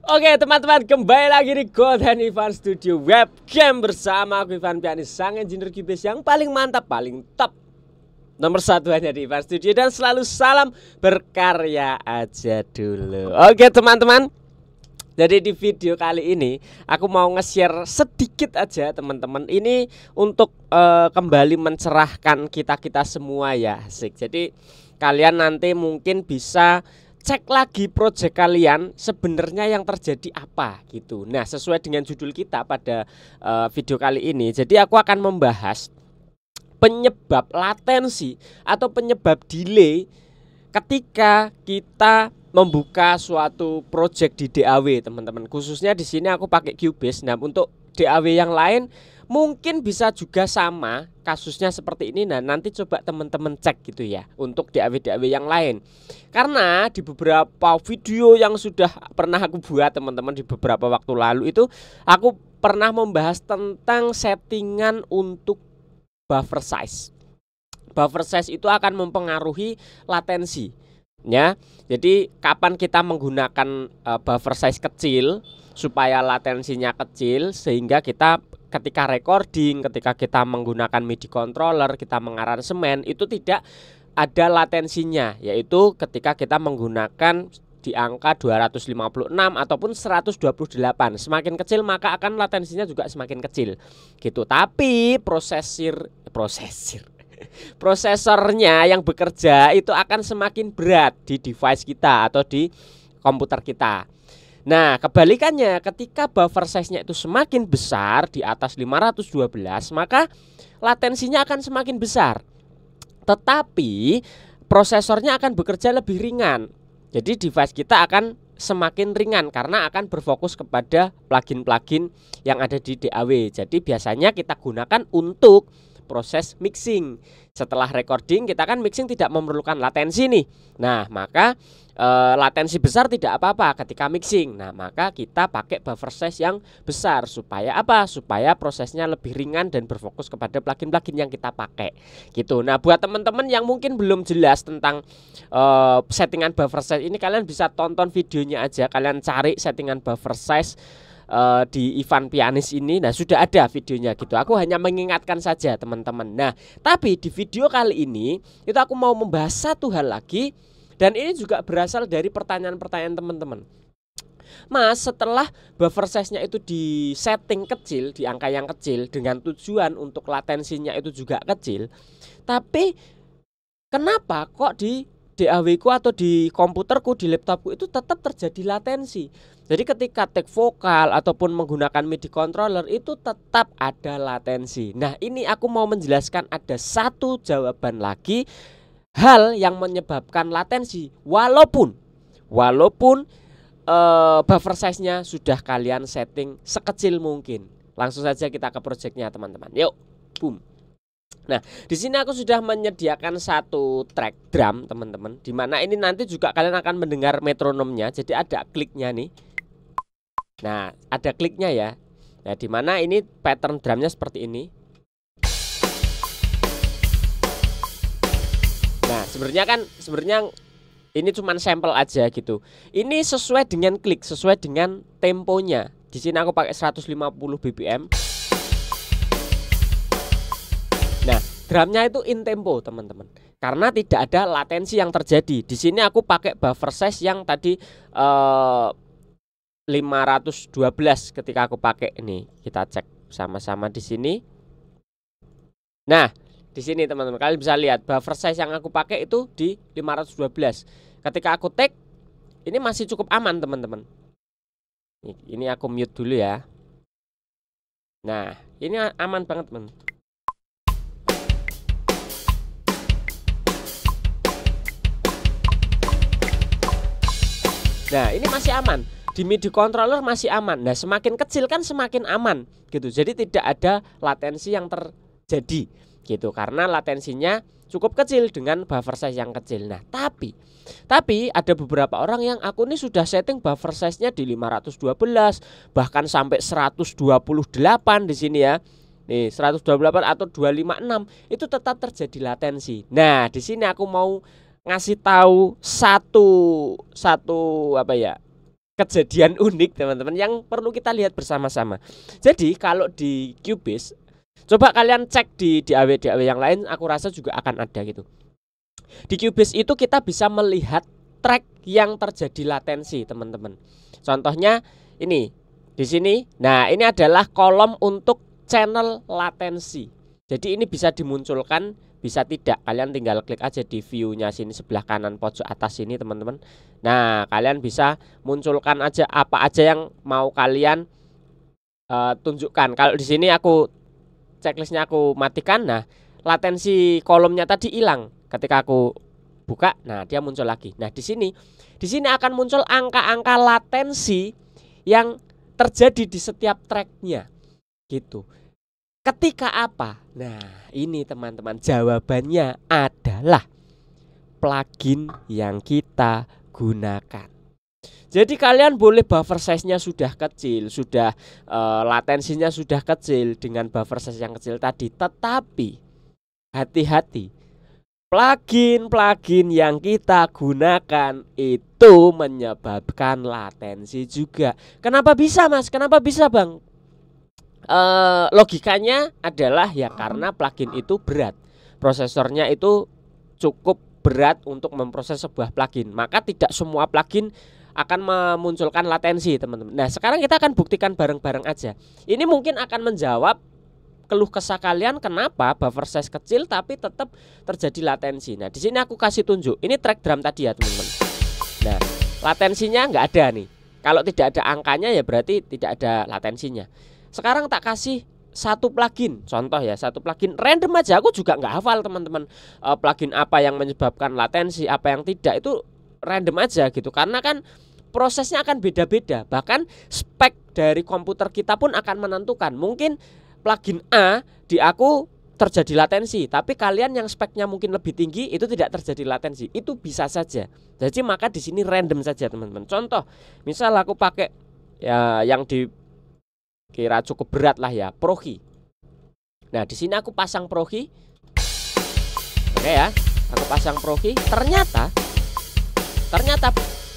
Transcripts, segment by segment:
Oke teman-teman, kembali lagi di Golden Ivan Studio Webcam bersama aku Ivan Pianis, sang engineer Cubase yang paling mantap, paling top, nomor satu hanya di Ivan Studio. Dan selalu salam berkarya aja dulu. Oke teman-teman, jadi di video kali ini aku mau nge-share sedikit aja teman-teman. Ini untuk kembali mencerahkan kita semua ya, asik. Jadi kalian nanti mungkin bisa cek lagi project kalian sebenarnya yang terjadi apa gitu. Nah, sesuai dengan judul kita pada video kali ini, jadi aku akan membahas penyebab latensi atau penyebab delay ketika kita membuka suatu project di DAW, teman-teman. Khususnya di sini aku pakai Cubase. Nah, untuk DAW yang lain mungkin bisa juga sama kasusnya seperti ini. Nah, nanti coba teman-teman cek gitu ya untuk DAW yang lain. Karena di beberapa video yang sudah pernah aku buat teman-teman di beberapa waktu lalu itu aku pernah membahas tentang settingan untuk buffer size. Buffer size itu akan mempengaruhi latensi ya. Jadi kapan kita menggunakan buffer size kecil supaya latensinya kecil, sehingga kita ketika recording, ketika kita menggunakan MIDI controller, kita mengaransemen itu tidak ada latensinya, yaitu ketika kita menggunakan di angka 256 ataupun 128. Semakin kecil maka akan latensinya juga semakin kecil gitu. Tapi prosesornya yang bekerja itu akan semakin berat di device kita atau di komputer kita. Nah, kebalikannya ketika buffer size-nya itu semakin besar di atas 512, maka latensinya akan semakin besar. Tetapi prosesornya akan bekerja lebih ringan. Jadi device kita akan semakin ringan karena akan berfokus kepada plugin-plugin yang ada di DAW. Jadi biasanya kita gunakan untuk proses mixing. Setelah recording kita kan mixing tidak memerlukan latensi nih. Nah, maka latensi besar tidak apa-apa ketika mixing. Nah, maka kita pakai buffer size yang besar supaya apa? Supaya prosesnya lebih ringan dan berfokus kepada plugin-plugin yang kita pakai gitu. Nah, buat teman-teman yang mungkin belum jelas tentang settingan buffer size ini, kalian bisa tonton videonya aja. Kalian cari settingan buffer size di Ivan Pianis ini. Nah, sudah ada videonya gitu. Aku hanya mengingatkan saja teman-teman. Nah, tapi di video kali ini itu aku mau membahas satu hal lagi. Dan ini juga berasal dari pertanyaan-pertanyaan teman-teman. Mas, setelah buffer size-nya itu di setting kecil, di angka yang kecil, dengan tujuan untuk latensinya itu juga kecil, tapi kenapa kok di DAW-ku atau di komputerku, di laptopku itu tetap terjadi latensi? Jadi ketika take vokal ataupun menggunakan MIDI controller itu tetap ada latensi. Nah, ini aku mau menjelaskan ada satu jawaban lagi hal yang menyebabkan latensi walaupun buffer size-nya sudah kalian setting sekecil mungkin. Langsung saja kita ke projectnya teman-teman. Yuk, boom. Nah, di sini aku sudah menyediakan satu track drum teman-teman, dimana ini nanti juga kalian akan mendengar metronomnya. Jadi ada kliknya nih. Nah, ada kliknya ya. Nah, dimana ini pattern drumnya seperti ini. Nah, sebenarnya ini cuman sampel aja gitu. Ini sesuai dengan klik, sesuai dengan temponya. Di sini aku pakai 150 BPM. Nah, drumnya itu in tempo, teman-teman. Karena tidak ada latensi yang terjadi. Di sini aku pakai buffer size yang tadi 512 ketika aku pakai ini. Kita cek sama-sama di sini. Nah, di sini teman-teman kalian bisa lihat buffer size yang aku pakai itu di 512. Ketika aku take ini masih cukup aman teman-teman. Ini aku mute dulu ya. Nah, ini aman banget teman. Nah, ini masih aman. Di MIDI controller masih aman. Nah, semakin kecil kan semakin aman gitu. Jadi tidak ada latensi yang terjadi gitu, karena latensinya cukup kecil dengan buffer size yang kecil. Nah, tapi ada beberapa orang yang aku ini sudah setting buffer size-nya di 512 bahkan sampai 128 di sini ya. Nih, 128 atau 256 itu tetap terjadi latensi. Nah, di sini aku mau ngasih tahu satu apa ya, kejadian unik teman-teman yang perlu kita lihat bersama-sama. Jadi kalau di Cubase, coba kalian cek di DAW yang lain, aku rasa juga akan ada gitu. Di Cubase itu kita bisa melihat track yang terjadi latensi teman-teman. Contohnya ini di sini. Nah, ini adalah kolom untuk channel latensi. Jadi ini bisa dimunculkan, bisa tidak. Kalian tinggal klik aja di view-nya sini sebelah kanan pojok atas sini teman-teman. Nah, kalian bisa munculkan aja apa aja yang mau kalian tunjukkan. Kalau di sini aku checklistnya aku matikan. Nah, latensi kolomnya tadi hilang. Ketika aku buka, nah dia muncul lagi. Nah, di sini akan muncul angka-angka latensi yang terjadi di setiap tracknya gitu. Ketika apa? Nah, ini teman-teman jawabannya adalah plugin yang kita gunakan. Jadi kalian boleh buffer size-nya sudah kecil, sudah latensinya sudah kecil dengan buffer size yang kecil tadi, tetapi hati-hati, plugin yang kita gunakan itu menyebabkan latensi juga. Kenapa bisa, Mas? Kenapa bisa, Bang? Logikanya adalah ya karena plugin itu berat, prosesornya itu cukup berat untuk memproses sebuah plugin, maka tidak semua plugin akan memunculkan latensi teman-teman. Nah, sekarang kita akan buktikan bareng-bareng aja. Ini mungkin akan menjawab keluh kesah kalian kenapa buffer size kecil tapi tetap terjadi latensi. Nah, di sini aku kasih tunjuk. Ini track drum tadi ya teman-teman. Nah, latensinya nggak ada nih. Kalau tidak ada angkanya ya berarti tidak ada latensinya. Sekarang tak kasih satu plugin, contoh ya, satu plugin random aja. Aku juga nggak hafal teman-teman, plugin apa yang menyebabkan latensi, apa yang tidak, itu random aja gitu. Karena kan prosesnya akan beda-beda. Bahkan spek dari komputer kita pun akan menentukan. Mungkin plugin A di aku terjadi latensi, tapi kalian yang speknya mungkin lebih tinggi itu tidak terjadi latensi. Itu bisa saja. Jadi maka di sini random saja teman-teman. Contoh, misal aku pakai ya yang dikira cukup berat lah ya, Pro Key. Nah, di sini aku pasang Pro Key. Oke ya, aku pasang Pro Key. Ternyata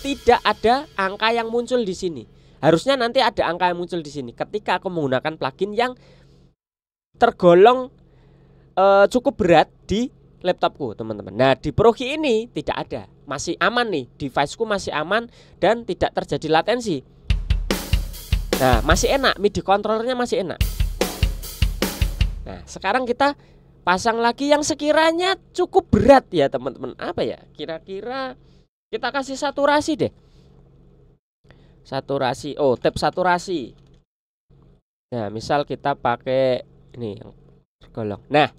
tidak ada angka yang muncul di sini. Harusnya nanti ada angka yang muncul di sini ketika aku menggunakan plugin yang tergolong cukup berat di laptopku, teman-teman. Nah, di Pro Key ini tidak ada. Masih aman nih, deviceku masih aman dan tidak terjadi latensi. Nah, masih enak, MIDI controllernya masih enak. Nah, sekarang kita pasang lagi yang sekiranya cukup berat ya teman-teman. Apa ya? Kira-kira kita kasih saturasi deh. Saturasi, tab saturasi. Nah, misal kita pakai ini yang tergolong. Nah,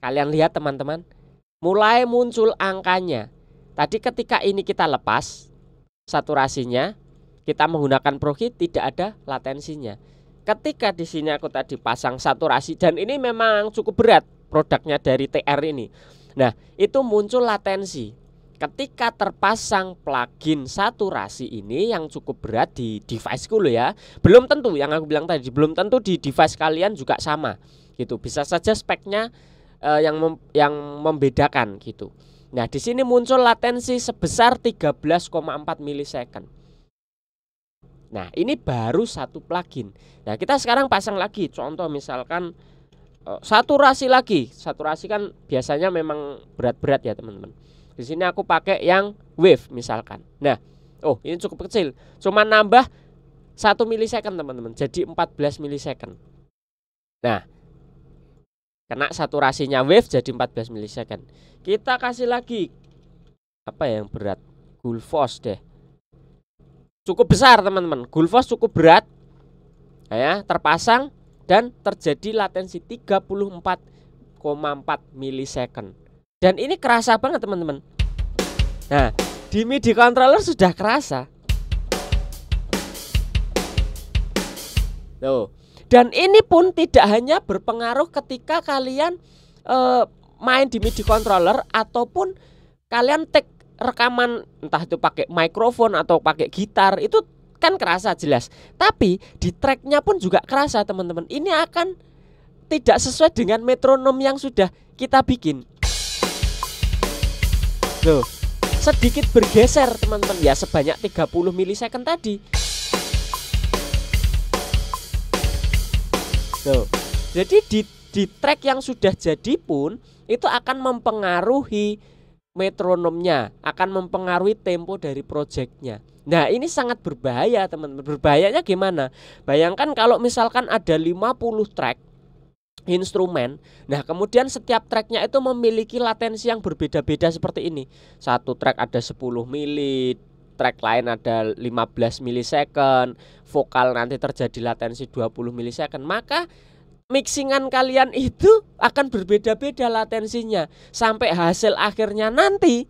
kalian lihat teman-teman, mulai muncul angkanya. Tadi ketika ini kita lepas saturasinya, kita menggunakan Pro Key, tidak ada latensinya. Ketika di sini aku tadi pasang saturasi, dan ini memang cukup berat produknya dari TR ini. Nah, itu muncul latensi. Ketika terpasang plugin saturasi ini yang cukup berat di deviceku loh ya. Belum tentu yang aku bilang tadi, belum tentu di device kalian juga sama gitu. Bisa saja speknya yang membedakan gitu. Nah, di sini muncul latensi sebesar 13,4 milisecond. Nah, ini baru satu plugin. Nah, kita sekarang pasang lagi. Contoh misalkan saturasi lagi. Saturasi kan biasanya memang berat-berat ya teman-teman. Di sini aku pakai yang wave misalkan. Nah, ini cukup kecil. Cuma nambah 1 milisecond teman-teman. Jadi 14 milisecond. Nah, kena saturasinya wave jadi 14 milisecond. Kita kasih lagi apa yang berat? Gullfoss deh. Cukup besar teman-teman, Gullfoss cukup berat ya, terpasang dan terjadi latensi 34,4 milisecond. Dan ini kerasa banget teman-teman. Nah, di MIDI controller sudah kerasa. Tuh. Dan ini pun tidak hanya berpengaruh ketika kalian main di MIDI controller ataupun kalian take rekaman, entah itu pakai mikrofon atau pakai gitar, itu kan kerasa jelas. Tapi di tracknya pun juga kerasa teman-teman. Ini akan tidak sesuai dengan metronom yang sudah kita bikin. Loh, sedikit bergeser teman-teman, ya sebanyak 30 milisecond tadi. Tuh. Jadi di track yang sudah jadi pun itu akan mempengaruhi metronomnya, akan mempengaruhi tempo dari projectnya. Nah ini sangat berbahaya teman-teman. Berbahayanya gimana? Bayangkan kalau misalkan ada 50 track instrumen, nah kemudian setiap tracknya itu memiliki latensi yang berbeda-beda seperti ini. Satu track ada 10 mili, track lain ada 15 milisecond, vokal nanti terjadi latensi 20 milisecond. Maka mixingan kalian itu akan berbeda-beda latensinya, sampai hasil akhirnya nanti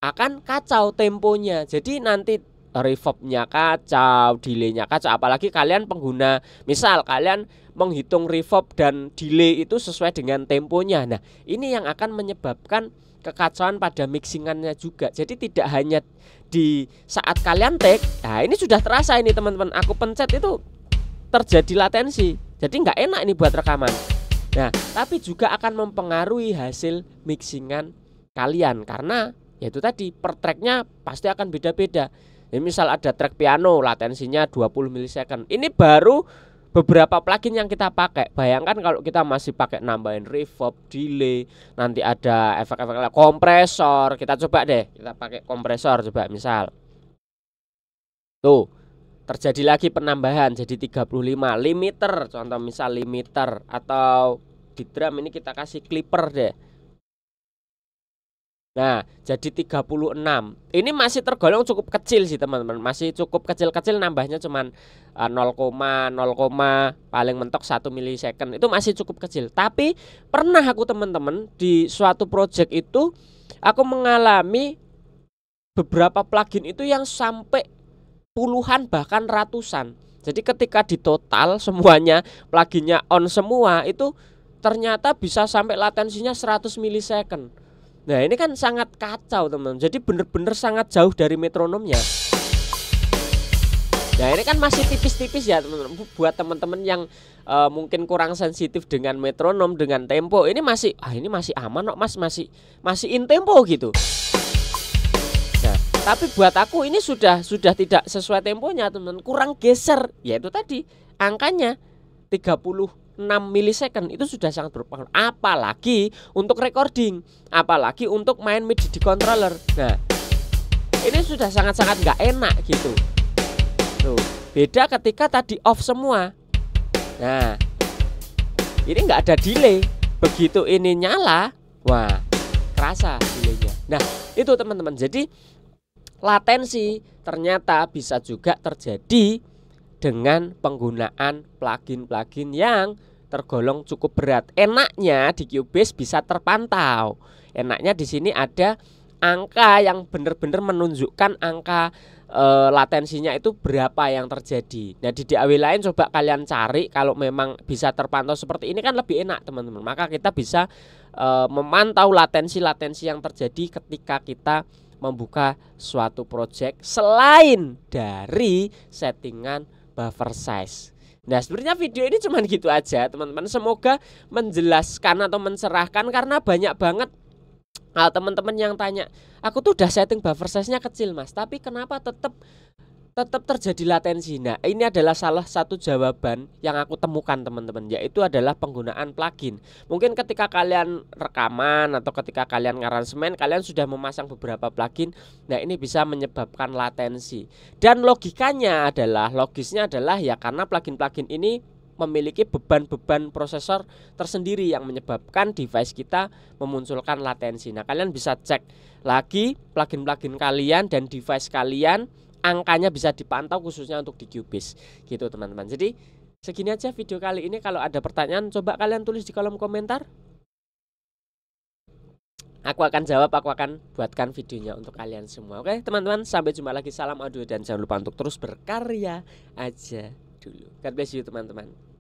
akan kacau temponya. Jadi nanti reverbnya kacau, delaynya kacau. Apalagi kalian pengguna, misal kalian menghitung reverb dan delay itu sesuai dengan temponya. Nah ini yang akan menyebabkan kekacauan pada mixingannya juga. Jadi tidak hanya di saat kalian take, nah ini sudah terasa ini teman-teman, aku pencet itu terjadi latensi. Jadi nggak enak ini buat rekaman. Nah tapi juga akan mempengaruhi hasil mixingan kalian, karena yaitu tadi per tracknya pasti akan beda-beda. Ya, misal ada track piano latensinya 20 milisecond. Ini baru beberapa plugin yang kita pakai. Bayangkan kalau kita masih pakai nambahin reverb, delay, nanti ada efek-efek kompresor. Kita coba deh, kita pakai kompresor coba misal. Tuh, terjadi lagi penambahan jadi 35 limiter, contoh misal limiter, atau di drum ini kita kasih clipper deh. Nah jadi 36. Ini masih tergolong cukup kecil sih teman-teman, masih cukup kecil-kecil, nambahnya cuman 0,0 paling mentok 1 milisecond. Itu masih cukup kecil. Tapi pernah aku teman-teman di suatu project itu aku mengalami beberapa plugin itu yang sampai puluhan bahkan ratusan. Jadi ketika di total semuanya pluginnya on semua, itu ternyata bisa sampai latensinya 100 milisecond. Nah ini kan sangat kacau teman-teman. Jadi bener-bener sangat jauh dari metronomnya. Nah ini kan masih tipis-tipis ya teman-teman. Buat teman-teman yang mungkin kurang sensitif dengan metronom, dengan tempo, ini masih ini masih aman kok mas, masih in tempo gitu. Nah tapi buat aku ini sudah tidak sesuai temponya teman-teman, kurang geser. Yaitu tadi angkanya 36 milisecond itu sudah sangat berpengaruh. Apalagi untuk recording, apalagi untuk main MIDI di controller. Nah ini sudah sangat-sangat nggak enak gitu. Tuh, beda ketika tadi off semua. Nah ini nggak ada delay. Begitu ini nyala, wah kerasa delaynya. Nah itu teman-teman. Jadi latensi ternyata bisa juga terjadi dengan penggunaan plugin-plugin yang tergolong cukup berat. Enaknya di Cubase bisa terpantau. Enaknya di sini ada angka yang benar-benar menunjukkan angka latensinya itu berapa yang terjadi. Nah di DAW lain coba kalian cari, kalau memang bisa terpantau seperti ini kan lebih enak teman-teman. Maka kita bisa memantau latensi-latensi yang terjadi ketika kita membuka suatu project selain dari settingan buffer size. Nah sebenarnya video ini cuma gitu aja teman-teman. Semoga menjelaskan atau mencerahkan, karena banyak banget teman-teman yang tanya, aku tuh udah setting buffer size-nya kecil mas, tapi kenapa tetap terjadi latensi. Nah ini adalah salah satu jawaban yang aku temukan teman-teman, yaitu adalah penggunaan plugin. Mungkin ketika kalian rekaman atau ketika kalian ngaransemen, kalian sudah memasang beberapa plugin. Nah ini bisa menyebabkan latensi. Dan logisnya adalah ya karena plugin-plugin ini memiliki beban-beban prosesor tersendiri yang menyebabkan device kita memunculkan latensi. Nah kalian bisa cek lagi plugin-plugin kalian dan device kalian, angkanya bisa dipantau khususnya untuk di Cubase gitu teman-teman. Jadi segini aja video kali ini. Kalau ada pertanyaan coba kalian tulis di kolom komentar, aku akan jawab, aku akan buatkan videonya untuk kalian semua. Oke teman-teman, sampai jumpa lagi, salam audio, dan jangan lupa untuk terus berkarya aja dulu. God bless you teman-teman.